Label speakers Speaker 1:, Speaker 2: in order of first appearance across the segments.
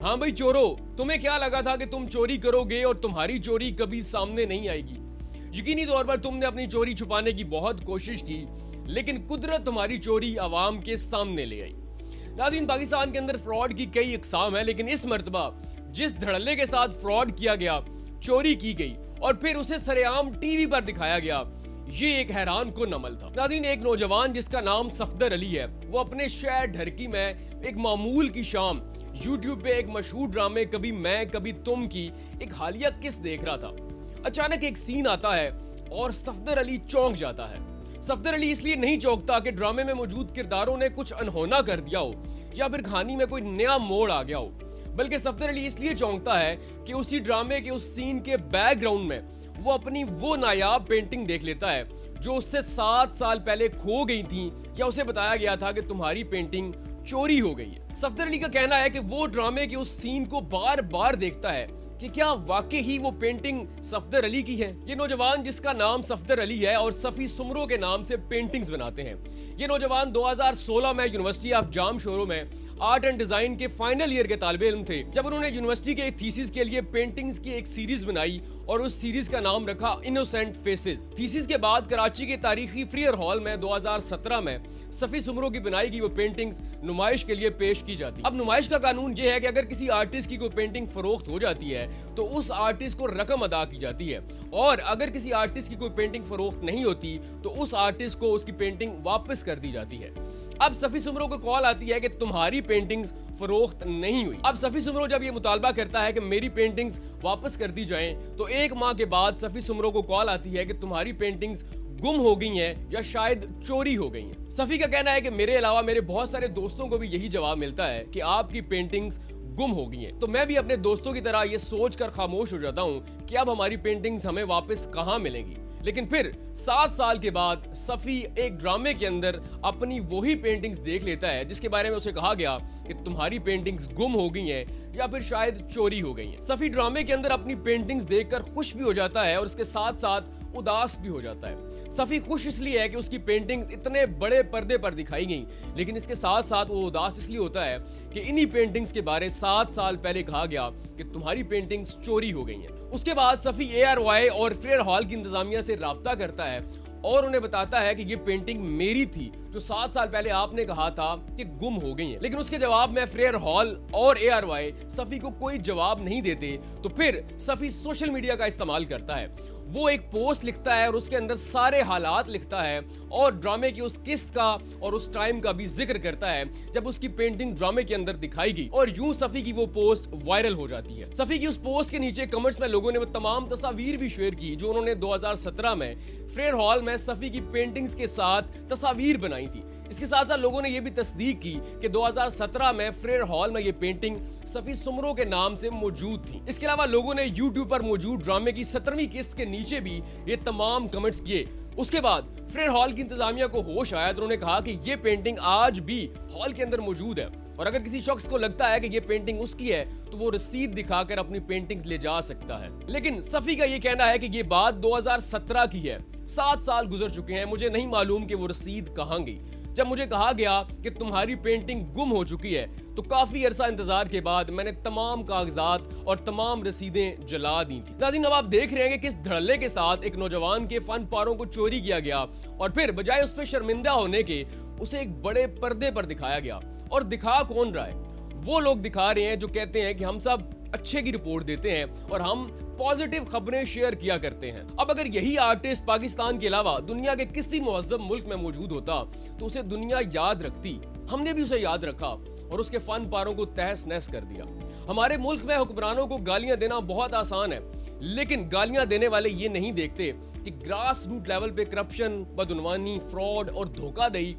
Speaker 1: हाँ भाई चोरों, तुम्हें क्या लगा था कि तुम चोरी करोगे और तुम्हारी चोरी कभी सामने नहीं आएगी। यकीनी तौर पर तुमने अपनी चोरी छुपाने की बहुत कोशिश की, लेकिन कुदरत तुम्हारी चोरी आवाम के सामने ले आई। नाज़रीन, पाकिस्तान के अंदर फ्रॉड की कई इकसाम है, लेकिन इस मर्तबा जिस धड़ल्ले के साथ फ्रॉड किया गया, चोरी की गई और फिर उसे सरेआम टीवी पर दिखाया गया, ये एक हैरान कुन अमल था। नाज़रीन, एक नौजवान जिसका नाम सफदर अली है, वो अपने शहर ढरकी में एक मामूल की शाम यूट्यूब पे एक मशहूर ड्रामे कभी मैं कभी तुम की एक हालिया किस्त देख रहा था। अचानक एक सीन आता है और सफदर अली चौंक जाता है। सफदर अली इसलिए नहीं चौंकता कि ड्रामे में मौजूद किरदारों ने कुछ अनहोना कर दिया हो या फिर कहानी में कोई नया मोड़ आ गया हो, बल्कि सफदर अली इसलिए चौंकता है कि उसी ड्रामे के उस सीन के बैकग्राउंड में वो अपनी वो नायाब पेंटिंग देख लेता है जो उससे 7 साल पहले खो गई थी या उसे बताया गया था कि तुम्हारी पेंटिंग चोरी हो गई है। सफदर अली का कहना है कि वो ड्रामे के उस सीन को बार बार देखता है कि क्या वाकई ही वो पेंटिंग सफदर अली की है। ये नौजवान जिसका नाम सफदर अली है और सफी सुमरो के नाम से पेंटिंग्स बनाते हैं, ये नौजवान 2016 में यूनिवर्सिटी ऑफ जामशोरो में आर्ट एंड डिजाइन के फाइनल ईयर के तालिबे इल्म थे, जब उन्होंने यूनिवर्सिटी के थीसिस के लिए पेंटिंग्स की एक सीरीज बनाई और उस सीरीज का नाम रखा इनोसेंट फेसेस। थीसिस के बाद कराची के तारीखी फ्रीयर हॉल में 2017 में सफी सुमरो की बनाई गई वो पेंटिंग्स नुमाइश के लिए पेश की जाती। अब नुमाइश का कानून ये है कि अगर किसी आर्टिस्ट की कोई पेंटिंग फरोख्त हो जाती है तो उस आर्टिस्ट को रकम अदा की जाती है, और अगर किसी आर्टिस्ट की कोई पेंटिंग फरोख्त नहीं होती तो उस आर्टिस्ट को उसकी पेंटिंग वापस कर दी जाती है। अब सफी सुमरो को कॉल आती है कि तुम्हारी पेंटिंग्स फरोख्त नहीं हुई। अब सफी सुमरो जब ये मुतालबा करता है कि मेरी पेंटिंग्स वापस कर दी जाएं, तो 1 माह के बाद सफी सुमरो को कॉल आती है कि तुम्हारी पेंटिंग्स गुम हो गई हैं या शायद चोरी हो गई हैं। सफी का कहना है कि मेरे अलावा मेरे बहुत सारे दोस्तों को भी यही जवाब मिलता है कि आपकी पेंटिंग्स गुम हो गई हैं। तो मैं भी अपने दोस्तों की तरह ये सोचकर खामोश हो जाता हूँ कि अब हमारी पेंटिंग्स हमें वापस कहाँ मिलेंगी। लेकिन फिर 7 साल के बाद सफी एक ड्रामे के अंदर अपनी वही पेंटिंग्स देख लेता है जिसके बारे में उसे कहा गया कि तुम्हारी पेंटिंग्स गुम हो गई हैं या फिर शायद चोरी हो गई हैं। सफी ड्रामे के अंदर अपनी पेंटिंग्स देखकर खुश भी हो जाता है और उसके साथ साथ उदास भी हो जाता है। सफी खुश इसलिए है कि उसकी पेंटिंग्स इतने बड़े पर्दे पर दिखाई गई, लेकिन इसके साथ साथ वो उदास इसलिए होता है कि इन्हीं पेंटिंग्स के बारे 7 साल पहले कहा गया कि तुम्हारी पेंटिंग्स चोरी हो गई हैं। उसके बाद सफी ARY और फ्रेयर हॉल की इंतजामिया से राब्ता करता है और उन्हें बताता है कि ये पेंटिंग मेरी थी जो 7 साल पहले आपने कहा था कि गुम हो गई है। लेकिन उसके जवाब में फ्रेयर हॉल और ARY सफी को कोई जवाब नहीं देते। तो फिर सफी सोशल मीडिया का इस्तेमाल करता है। वो एक पोस्ट लिखता है और उसके अंदर सारे हालात लिखता है और ड्रामे की उस किस्त का और उस टाइम का भी जिक्र करता है जब उसकी पेंटिंग ड्रामे के अंदर दिखाई गई, और यूं सफी की वो पोस्ट वायरल हो जाती है। सफी की उस पोस्ट के नीचे कमेंट्स में लोगों ने वो तमाम तस्वीर भी शेयर की जो उन्होंने 2017 में फ्रेयर हॉल में सफी की पेंटिंग्स के साथ तस्वीर बनाई थी। इसके साथ साथ लोगों ने यह भी तस्दीक की कि 2017 में फ्रेयर हॉल में ये पेंटिंग सफी सुमरो के नाम से मौजूद थी। इसके अलावा लोगों ने यूट्यूब पर मौजूद ड्रामे की 17वीं किस्त के नीचे भी ये तमाम कमेंट्स किए। उसके बाद फ्रेयर हॉल की इंतजामिया को होश आया तो उन्होंने कहा कि ये पेंटिंग आज भी हॉल के अंदर मौजूद है और अगर किसी शख्स को लगता है कि ये पेंटिंग उसकी है तो वो रसीद दिखाकर अपनी पेंटिंग्स ले जा सकता है। लेकिन सफी का ये कहना है कि ये बात 2017 की है, 7 साल गुजर चुके हैं, मुझे नहीं मालूम कि वो रसीद कहाँ गई। जब मुझे कहा गया कि तुम्हारी पेंटिंग गुम हो चुकी है तो काफी अरसा इंतजार के बाद मैंने तमाम कागजात और तमाम रसीदें जला दी थी। नाज़रीन, अब आप देख रहे हैं कि किस धड़ल्ले के साथ एक नौजवान के फन पारों को चोरी किया गया और फिर बजाय उस पर शर्मिंदा होने के उसे एक बड़े पर्दे पर दिखाया गया। और दिखा कौन रहा है? वो लोग दिखा रहे हैं जो कहते हैं कि हम सब अच्छे की रिपोर्ट देते हैं और हम पॉजिटिव खबरें शेयर किया करते हैं। अब अगर यही आर्टिस्ट पाकिस्तान के अलावा दुनिया के किसी मुअज़्ज़म मुल्क में मौजूद होता तो उसे दुनिया याद रखती। हमने भी उसे याद रखा और उसके फन पारों को तहस नहस कर दिया। हमारे मुल्क में हुक्मरानों को गालियां देना बहुत आसान है, लेकिन गालियां देने वाले ये नहीं देखते कि ग्रास रूट लेवल पे करप्शन, बदउनवानी, फ्रॉड और धोखाधड़ी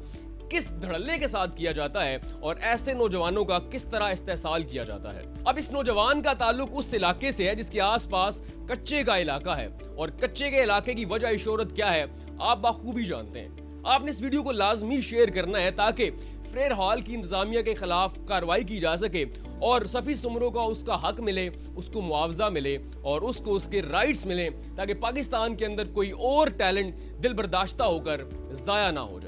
Speaker 1: किस धड़ल्ले के साथ किया जाता है और ऐसे नौजवानों का किस तरह इस्तेसाल किया जाता है। अब इस नौजवान का ताल्लुक उस इलाके से है जिसके आसपास कच्चे का इलाका है, और कच्चे के इलाके की वजह शोहरत क्या है आप बखूबी जानते हैं। आपने इस वीडियो को लाजमी शेयर करना है ताकि फ्रेयर हॉल की इंतजामिया के खिलाफ कार्रवाई की जा सके और सफी सुमरो का उसका हक मिले, उसको मुआवजा मिले और उसको उसके राइट्स मिले, ताकि पाकिस्तान के अंदर कोई और टैलेंट दिल बर्दाश्ता होकर जाया ना हो जाए।